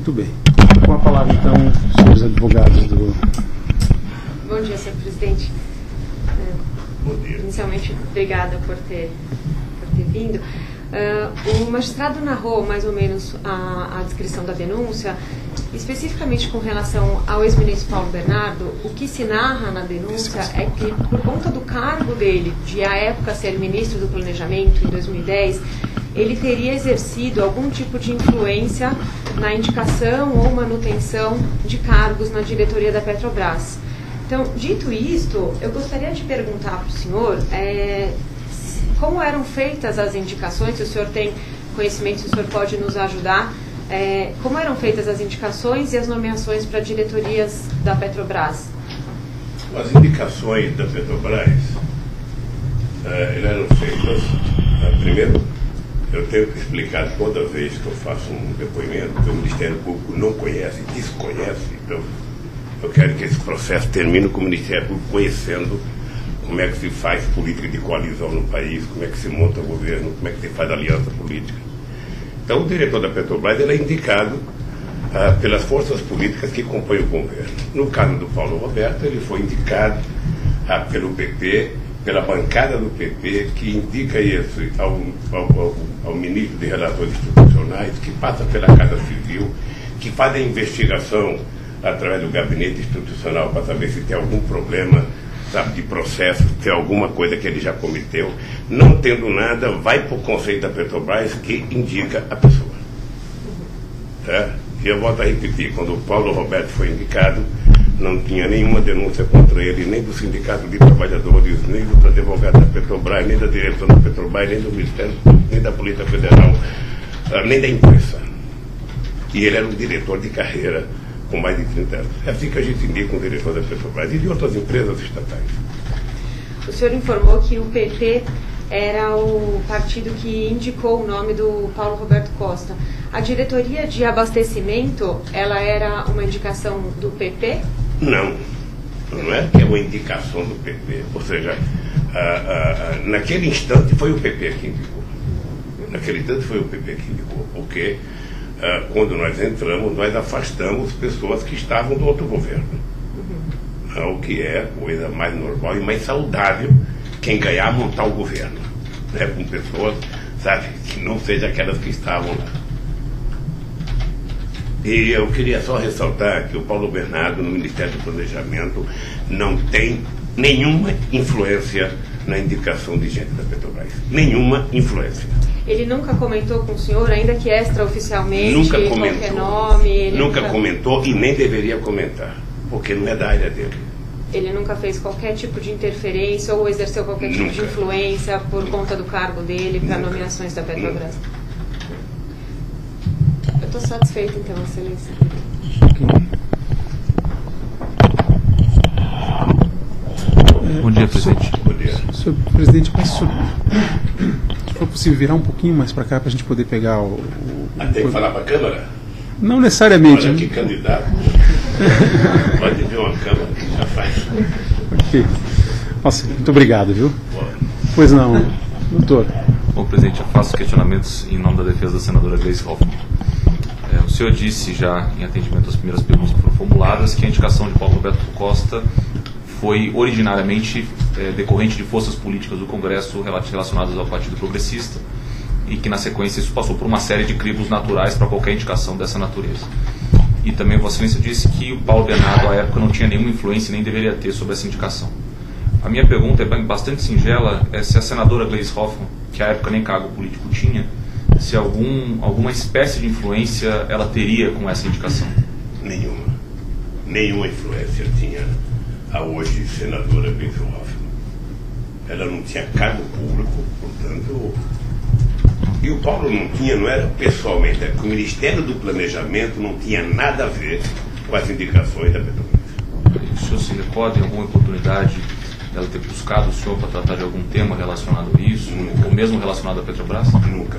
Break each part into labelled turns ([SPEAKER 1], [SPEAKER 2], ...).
[SPEAKER 1] Muito bem. Com a palavra, então, os senhores advogados do...
[SPEAKER 2] Bom dia, senhor presidente.
[SPEAKER 3] Bom dia.
[SPEAKER 2] Inicialmente, obrigada por ter vindo. O magistrado narrou mais ou menos a descrição da denúncia, especificamente com relação ao ex-ministro Paulo Bernardo. O que se narra na denúncia é que, por conta do cargo dele, de à época ser ministro do Planejamento, em 2010, ele teria exercido algum tipo de influência na indicação ou manutenção de cargos na diretoria da Petrobras. Então, dito isto, eu gostaria de perguntar para o senhor como eram feitas as indicações, se o senhor tem conhecimento, se o senhor pode nos ajudar, como eram feitas as indicações e as nomeações para diretorias da Petrobras?
[SPEAKER 3] As indicações da Petrobras eram feitas, primeiro, eu tenho que explicar toda vez que eu faço um depoimento que o Ministério Público não conhece, desconhece, então eu quero que esse processo termine com o Ministério Público conhecendo como é que se faz política de coalizão no país, como é que se monta o governo, como é que se faz aliança política. Então o diretor da Petrobras ele é indicado pelas forças políticas que compõem o governo. No caso do Paulo Roberto, ele foi indicado pelo PP, pela bancada do PP, que indica isso ao ministro de Relações Institucionais, que passa pela Casa Civil, que faz a investigação através do gabinete institucional para saber se tem algum problema, sabe, de processo, se tem alguma coisa que ele já cometeu. Não tendo nada, vai para o Conselho da Petrobras, que indica a pessoa. Tá? E eu volto a repetir, quando o Paulo Roberto foi indicado, não tinha nenhuma denúncia contra ele, nem do Sindicato de Trabalhadores, nem do advogado da Petrobras, nem da direção da Petrobras, nem do Ministério Público, nem da Polícia Federal, nem da imprensa. E ele era um diretor de carreira com mais de 30 anos. É assim que a gente indica um diretor da Petrobras e de outras empresas estatais.
[SPEAKER 2] O senhor informou que o PP era o partido que indicou o nome do Paulo Roberto Costa. A diretoria de abastecimento, ela era uma indicação do PP?
[SPEAKER 3] Não. Não é que é uma indicação do PP. Ou seja, naquele instante foi o PP que indicou. Naquele instante foi o PP que indicou. Porque quando nós entramos, nós afastamos pessoas que estavam do outro governo. O que é coisa mais normal e mais saudável quem ganhar montar o governo. Né? Com pessoas, sabe, que não sejam aquelas que estavam lá. E eu queria só ressaltar que o Paulo Bernardo, no Ministério do Planejamento, não tem nenhuma influência na indicação de gente da Petrobras. Nenhuma influência.
[SPEAKER 2] Ele nunca comentou com o senhor, ainda que extraoficialmente,
[SPEAKER 3] nunca comentou,
[SPEAKER 2] qualquer nome?
[SPEAKER 3] Nunca comentou e nem deveria comentar, porque não é da área dele.
[SPEAKER 2] Ele nunca fez qualquer tipo de interferência ou exerceu qualquer tipo de influência por conta do cargo dele para nomeações da Petrobras? Eu estou satisfeita, então, excelência.
[SPEAKER 4] Bom dia, presidente.
[SPEAKER 3] Bom dia.
[SPEAKER 1] Senhor presidente, mas se for possível virar um pouquinho mais para cá para a gente poder pegar
[SPEAKER 3] Tem que falar para a Câmara?
[SPEAKER 1] Não necessariamente.
[SPEAKER 3] Olha que candidato. Pode ver uma Câmara que já faz.
[SPEAKER 1] Ok. Nossa, muito obrigado, viu? Pois não, doutor.
[SPEAKER 4] Bom, presidente, eu faço questionamentos em nome da defesa da senadora Gleisi Hoffmann. O senhor disse já, em atendimento às primeiras perguntas que foram formuladas, que a indicação de Paulo Roberto Costa foi originariamente decorrente de forças políticas do Congresso relacionadas ao Partido Progressista e que, na sequência, isso passou por uma série de crivos naturais para qualquer indicação dessa natureza. E também Vossa Excelência disse que o Paulo Bernardo, à época, não tinha nenhuma influência e nem deveria ter sobre essa indicação. A minha pergunta é bastante singela, se a senadora Gleisi Hoffmann, que à época nem cargo político tinha, se alguma espécie de influência ela teria com essa indicação.
[SPEAKER 3] Nenhuma. Nenhuma influência tinha a hoje senadora Gleisi Hoffmann. Ela não tinha cargo público, portanto... E o Paulo não era pessoalmente, o Ministério do Planejamento não tinha nada a ver com as indicações da Petrobras.
[SPEAKER 4] O senhor se recorda em alguma oportunidade dela ter buscado o senhor para tratar de algum tema relacionado a isso?
[SPEAKER 3] Nunca.
[SPEAKER 4] Ou mesmo relacionado à Petrobras?
[SPEAKER 3] Nunca.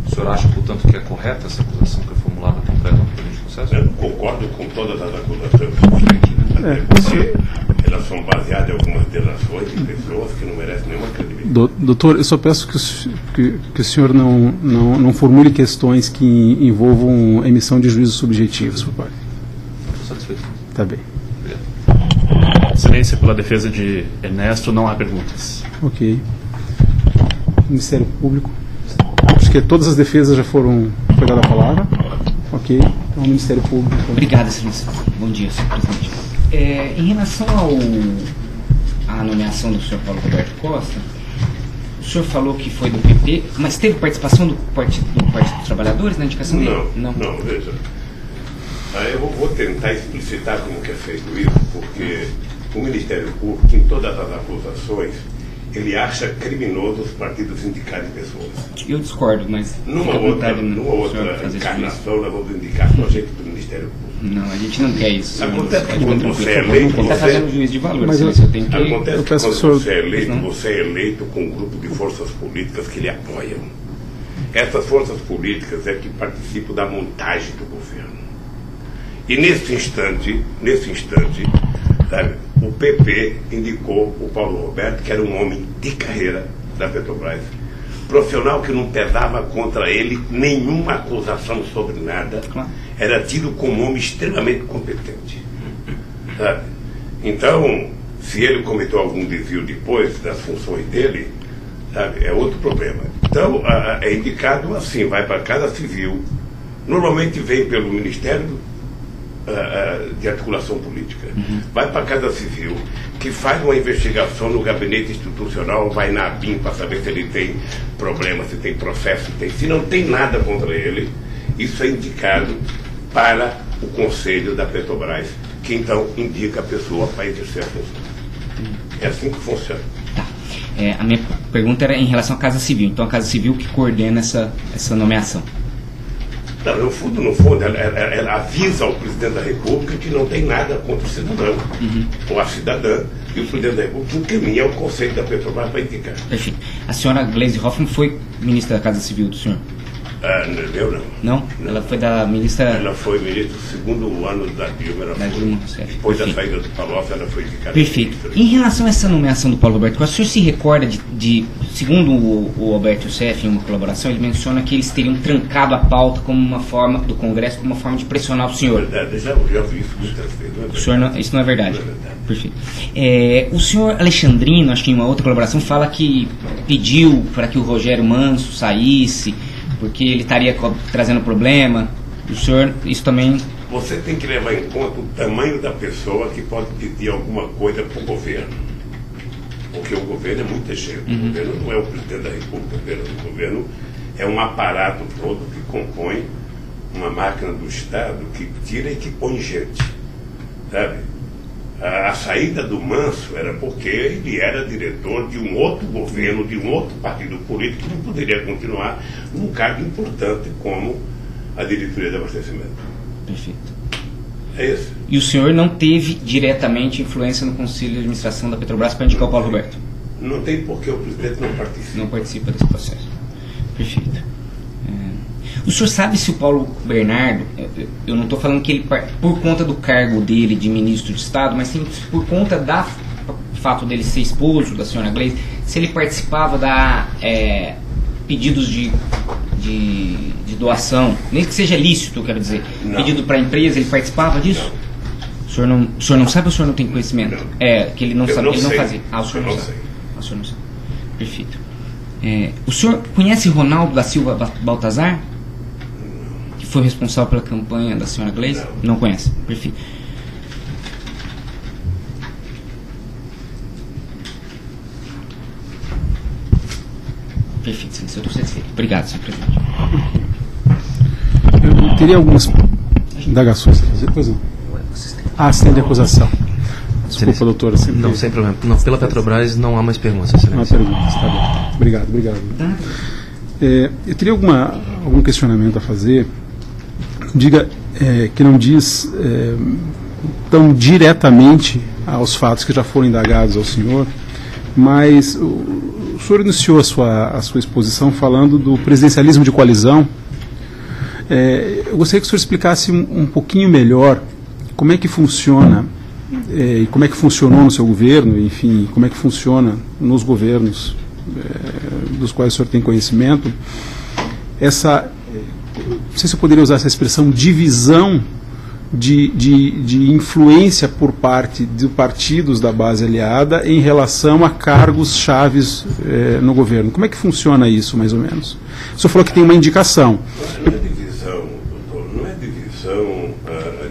[SPEAKER 4] O senhor acha, portanto, que é correta essa acusação que é formulada formulada tem pré de processo?
[SPEAKER 3] Eu concordo com todas as acusações porque elas são baseadas em algumas delações de pessoas que não merecem nenhuma credibilidade.
[SPEAKER 1] Doutor, eu só peço que o senhor não formule questões que envolvam emissão de juízos subjetivos, por favor.
[SPEAKER 4] Estou satisfeito.
[SPEAKER 1] Tá bem.
[SPEAKER 4] Obrigado.
[SPEAKER 5] Excelência, pela defesa de Ernesto, não há perguntas.
[SPEAKER 1] Ok. Ministério Público. Acho que todas as defesas já foram pegadas a palavra. Ok. Então, o Ministério Público.
[SPEAKER 6] Obrigado, excelência. Bom dia, senhor presidente. Em relação à nomeação do senhor Paulo Roberto Costa, o senhor falou que foi do PP, mas teve participação do Partido dos Trabalhadores na indicação dele?
[SPEAKER 3] Não, veja. Eu vou tentar explicitar como que é feito isso, porque o Ministério Público, em todas as acusações, ele acha criminoso os partidos indicarem pessoas.
[SPEAKER 6] Eu discordo, mas...
[SPEAKER 3] Numa outra encarnação, nós vamos indicar só gente do Ministério Público.
[SPEAKER 6] Não, a gente não quer isso.
[SPEAKER 3] Acontece que quando você é eleito,
[SPEAKER 6] está fazendo juízo de valor.
[SPEAKER 3] Acontece que quando você é eleito, você é eleito com um grupo de forças políticas que lhe apoiam. Essas forças políticas é que participam da montagem do governo. E nesse instante, sabe, o PP indicou o Paulo Roberto, que era um homem de carreira da Petrobras, profissional que não pesava contra ele nenhuma acusação sobre nada, era tido como um homem extremamente competente, sabe? Então, se ele cometeu algum desvio depois das funções dele, sabe, é outro problema. Então, é indicado assim, vai para a Casa Civil, normalmente vem pelo Ministério de Articulação Política, vai para a Casa Civil, que faz uma investigação no gabinete institucional, vai na ABIN para saber se ele tem problema, se tem processo, se não tem nada contra ele, isso é indicado para o Conselho da Petrobras, que então indica a pessoa para exercer a função. É assim que funciona.
[SPEAKER 6] Tá. A minha pergunta era em relação à Casa Civil, então a Casa Civil que coordena essa nomeação.
[SPEAKER 3] Não, no fundo, ela avisa ao presidente da República que não tem nada contra o cidadão ou a cidadã, e o presidente da República encaminha o Conselho da Petrobras para indicar.
[SPEAKER 6] Perfeito. A senhora Gleisi Hoffmann foi ministra da Casa Civil do senhor?
[SPEAKER 3] Eu não.
[SPEAKER 6] Não? Ela foi da ministra...
[SPEAKER 3] Ela foi ministra do segundo ano da Dilma. Depois da saída do Palocci, ela foi indicada.
[SPEAKER 6] Perfeito. Em relação a essa nomeação do Paulo Roberto Costa, o senhor se recorda segundo o Alberto Youssef, em uma colaboração, ele menciona que eles teriam trancado a pauta como uma forma do Congresso, como uma forma de pressionar o senhor.
[SPEAKER 3] É verdade, já vi isso muitas vezes.
[SPEAKER 6] O senhor isso não é verdade? Não é verdade. Perfeito. O senhor Alexandrino, acho que em uma outra colaboração, fala que pediu para que o Rogério Manso saísse, porque ele estaria trazendo problema. O senhor, isso também...
[SPEAKER 3] Você tem que levar em conta o tamanho da pessoa que pode pedir alguma coisa para o governo. Porque o governo é muita gente. O governo não é o presidente da República, o governo é um aparato todo que compõe uma máquina do Estado que tira e que põe gente. Sabe? A saída do Manso era porque ele era diretor de um outro governo, de um outro partido político, que não poderia continuar num cargo importante como a diretoria de abastecimento.
[SPEAKER 6] Perfeito.
[SPEAKER 3] É isso.
[SPEAKER 6] E o senhor não teve diretamente influência no Conselho de Administração da Petrobras para indicar o Paulo Roberto?
[SPEAKER 3] Não tem, porque o presidente não participa.
[SPEAKER 6] Não participa desse processo. Perfeito. O senhor sabe se o Paulo Bernardo, eu não estou falando que ele, por conta do cargo dele de ministro de Estado, mas sim por conta do fato dele ser esposo da senhora Gleisi, se ele participava da pedidos de doação, nem que seja lícito, eu quero dizer,
[SPEAKER 3] não.
[SPEAKER 6] Pedido para a empresa, ele participava disso? Não. O senhor não sabe ou o senhor não tem conhecimento?
[SPEAKER 3] Não.
[SPEAKER 6] Que ele não sabe, ele não fazia. O senhor não sabe.
[SPEAKER 3] Sei.
[SPEAKER 6] O senhor não sabe. Perfeito. O senhor conhece Ronaldo da Silva Baltazar? Que foi responsável pela campanha da senhora Gleisi? Não conhece. Perfeito. Perfeito, senhor. Eu estou satisfeito. Obrigado, senhor presidente.
[SPEAKER 1] Eu teria algumas indagações a fazer, pois não? Assistente de acusação. Desculpa, doutora.
[SPEAKER 7] Não, sem problema. Não, pela Petrobras não há mais perguntas.
[SPEAKER 1] Não há perguntas, está bem. Obrigado. Eu teria algum questionamento a fazer. Diga que não diz tão diretamente aos fatos que já foram indagados ao senhor, mas o senhor iniciou a sua exposição falando do presidencialismo de coalizão Eu gostaria que o senhor explicasse um pouquinho melhor como é que funciona, e como é que funcionou no seu governo, enfim, como é que funciona nos governos dos quais o senhor tem conhecimento, essa, não sei se eu poderia usar essa expressão, divisão de influência por parte de partidos da base aliada em relação a cargos chaves no governo. Como é que funciona isso, mais ou menos? O senhor falou que tem uma indicação.
[SPEAKER 3] Não é divisão, doutor, não é divisão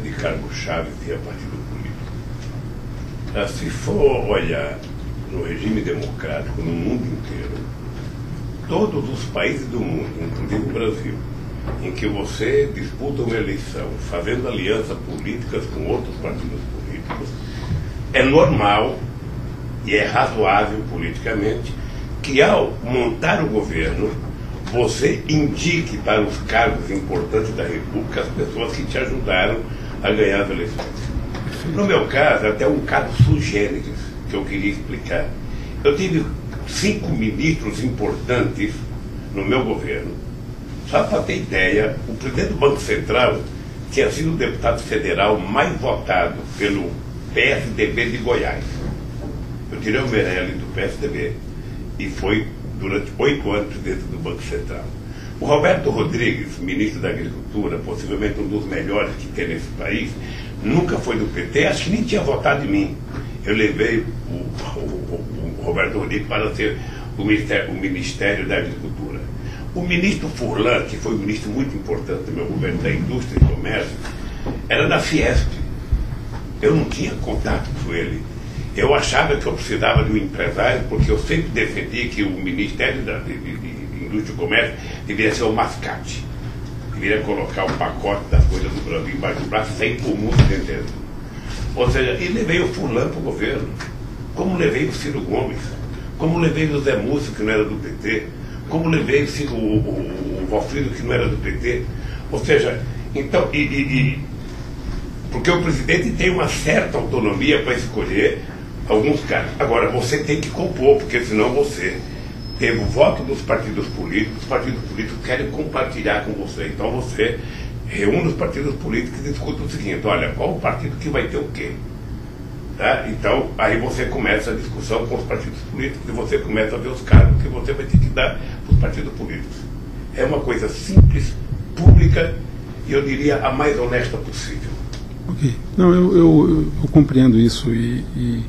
[SPEAKER 3] de cargos chaves de partido político. Se for olhar no regime democrático no mundo inteiro, todos os países do mundo, inclusive o Brasil, em que você disputa uma eleição fazendo alianças políticas com outros partidos políticos, é normal e é razoável politicamente que ao montar o governo você indique para os cargos importantes da República as pessoas que te ajudaram a ganhar as eleições. No meu caso, até um caso sui generis que eu queria explicar. Eu tive 5 ministros importantes no meu governo. Só para ter ideia, o presidente do Banco Central tinha sido o deputado federal mais votado pelo PSDB de Goiás. Eu tirei o Meirelles do PSDB e foi durante 8 anos presidente do Banco Central. O Roberto Rodrigues, ministro da Agricultura, possivelmente um dos melhores que tem nesse país, nunca foi do PT, acho que nem tinha votado em mim. Eu levei o Roberto Rodrigues para ser o Ministério da Agricultura. O ministro Furlan, que foi um ministro muito importante do meu governo da Indústria e Comércio, era da Fiesp. Eu não tinha contato com ele. Eu achava que eu precisava de um empresário, porque eu sempre defendi que o Ministério de Indústria e Comércio deveria ser o mascate. Deveria colocar o pacote das coisas do Brasil embaixo do braço, sem por muito entender. Ou seja, e levei o Furlan para o governo, como levei o Ciro Gomes, como levei o Zé Múcio, que não era do PT, como levei o Valfrido, que não era do PT. Ou seja, então, porque o presidente tem uma certa autonomia para escolher alguns caras. Agora, você tem que compor, porque senão você teve o voto dos partidos políticos, os partidos políticos querem compartilhar com você. Então você reúne os partidos políticos e discute o seguinte: olha, qual o partido que vai ter o quê? Tá? Então, aí você começa a discussão com os partidos políticos e você começa a ver os cargos que você vai ter que dar para os partidos políticos. É uma coisa simples, pública e eu diria a mais honesta possível.
[SPEAKER 1] Ok. Não, eu compreendo isso e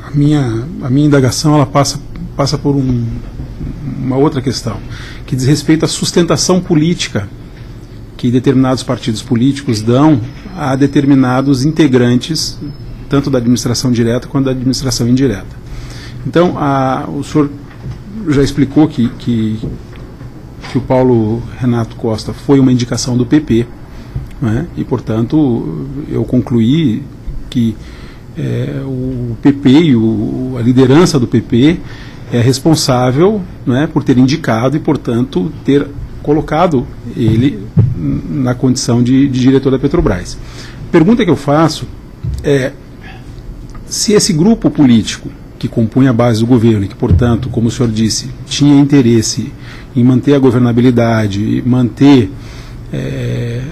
[SPEAKER 1] a minha indagação ela passa por uma outra questão, que diz respeito à sustentação política que determinados partidos políticos dão a determinados integrantes, tanto da administração direta quanto da administração indireta. Então, o senhor já explicou que o Paulo Renato Costa foi uma indicação do PP, né? E, portanto, eu concluí que o PP e a liderança do PP é responsável, né, por ter indicado e, portanto, ter colocado ele na condição de diretor da Petrobras. A pergunta que eu faço é se esse grupo político que compunha a base do governo e que, portanto, como o senhor disse, tinha interesse em manter a governabilidade, manter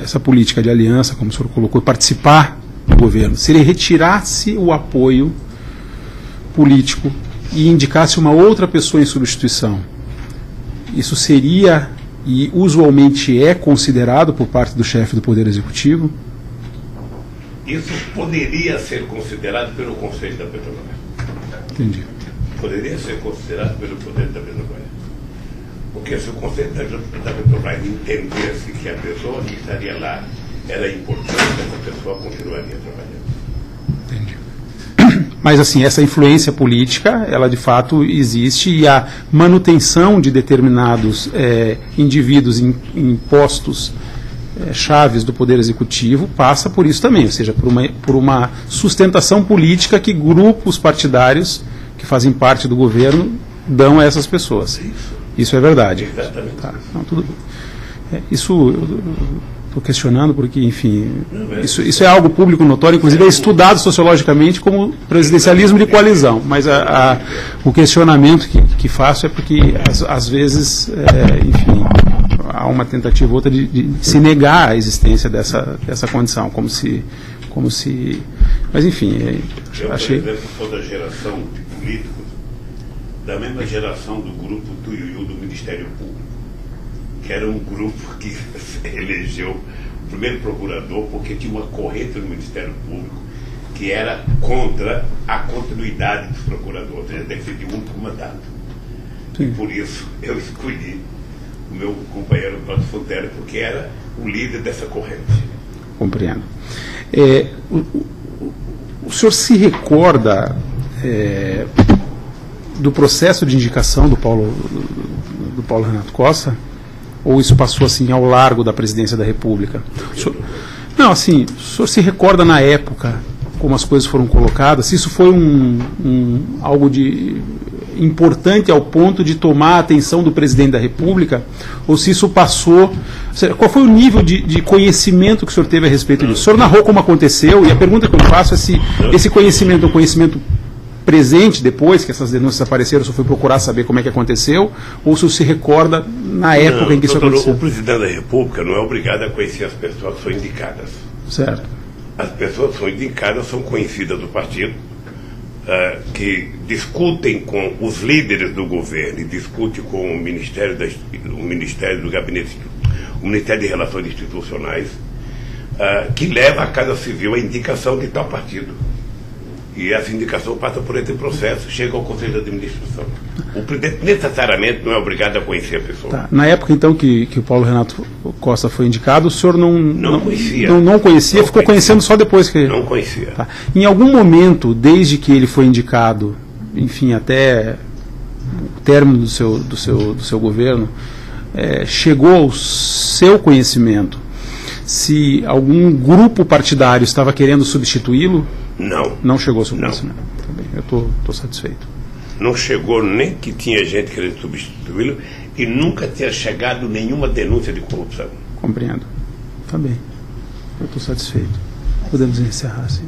[SPEAKER 1] essa política de aliança, como o senhor colocou, participar do governo, se ele retirasse o apoio político e indicasse uma outra pessoa em substituição, isso seria e usualmente é considerado por parte do chefe do Poder Executivo?
[SPEAKER 3] Isso poderia ser considerado pelo Conselho da Petrobras.
[SPEAKER 1] Entendi.
[SPEAKER 3] Poderia ser considerado pelo Poder da Petrobras. Porque se o Conselho da Petrobras entendesse que a pessoa que estaria lá era importante, essa pessoa continuaria trabalhando.
[SPEAKER 1] Entendi. Mas, assim, essa influência política, ela de fato existe, e a manutenção de determinados indivíduos em postos chaves do Poder Executivo passa por isso também, ou seja, por uma sustentação política que grupos partidários que fazem parte do governo dão a essas pessoas. Isso é verdade.
[SPEAKER 3] Exatamente.
[SPEAKER 1] Tá. Não, tudo bem. Isso eu estou questionando porque, enfim, isso é algo público notório, inclusive é estudado sociologicamente como presidencialismo de coalizão, mas o questionamento que faço é porque, às vezes, enfim, há uma tentativa ou outra de se negar a existência dessa condição, como se mas enfim,
[SPEAKER 3] eu,
[SPEAKER 1] achei...
[SPEAKER 3] por exemplo, sou da geração de políticos, da mesma geração do grupo Tuiuiu do Ministério Público, que era um grupo que elegeu o primeiro procurador porque tinha uma corrente no Ministério Público que era contra a continuidade dos procuradores, eles defendiam um único mandato. E por isso eu escolhi o meu companheiro Cláudio Fonteles, porque era o líder dessa corrente.
[SPEAKER 1] Compreendo. O senhor se recorda do processo de indicação do Paulo Renato Costa? Ou isso passou assim ao largo da presidência da República? Não, assim, o senhor se recorda na época como as coisas foram colocadas? Se isso foi algo de importante ao ponto de tomar a atenção do presidente da República, ou se isso passou... Qual foi o nível de conhecimento que o senhor teve a respeito disso? O senhor narrou como aconteceu, e a pergunta que eu faço é se esse conhecimento é um conhecimento presente depois que essas denúncias apareceram, o senhor foi procurar saber como é que aconteceu, ou se o senhor se recorda na época em que isso aconteceu?
[SPEAKER 3] O presidente da República não é obrigado a conhecer as pessoas que são indicadas.
[SPEAKER 1] Certo.
[SPEAKER 3] As pessoas que são indicadas são conhecidas do partido, que discutem com os líderes do governo e discutem com o Ministério do Gabinete, o Ministério de Relações Institucionais, que leva à Casa Civil a indicação de tal partido. E essa indicação passa por esse processo, chega ao Conselho de Administração. O presidente necessariamente não é obrigado a conhecer a pessoa.
[SPEAKER 1] Tá. Na época, então, que o Paulo Renato Costa foi indicado, o senhor não conhecia? Não conhecia, ficou conhecendo só depois que...
[SPEAKER 3] Não conhecia.
[SPEAKER 1] Tá. Em algum momento, desde que ele foi indicado, enfim, até o término do seu governo, chegou ao seu conhecimento se algum grupo partidário estava querendo substituí-lo?
[SPEAKER 3] Não.
[SPEAKER 1] Não chegou ao seu conhecimento? Tá bem, eu estou satisfeito.
[SPEAKER 3] Não chegou nem que tinha gente querendo substituí-lo e nunca tinha chegado nenhuma denúncia de corrupção.
[SPEAKER 1] Compreendo. Tá bem. Eu estou satisfeito. Podemos encerrar, sim.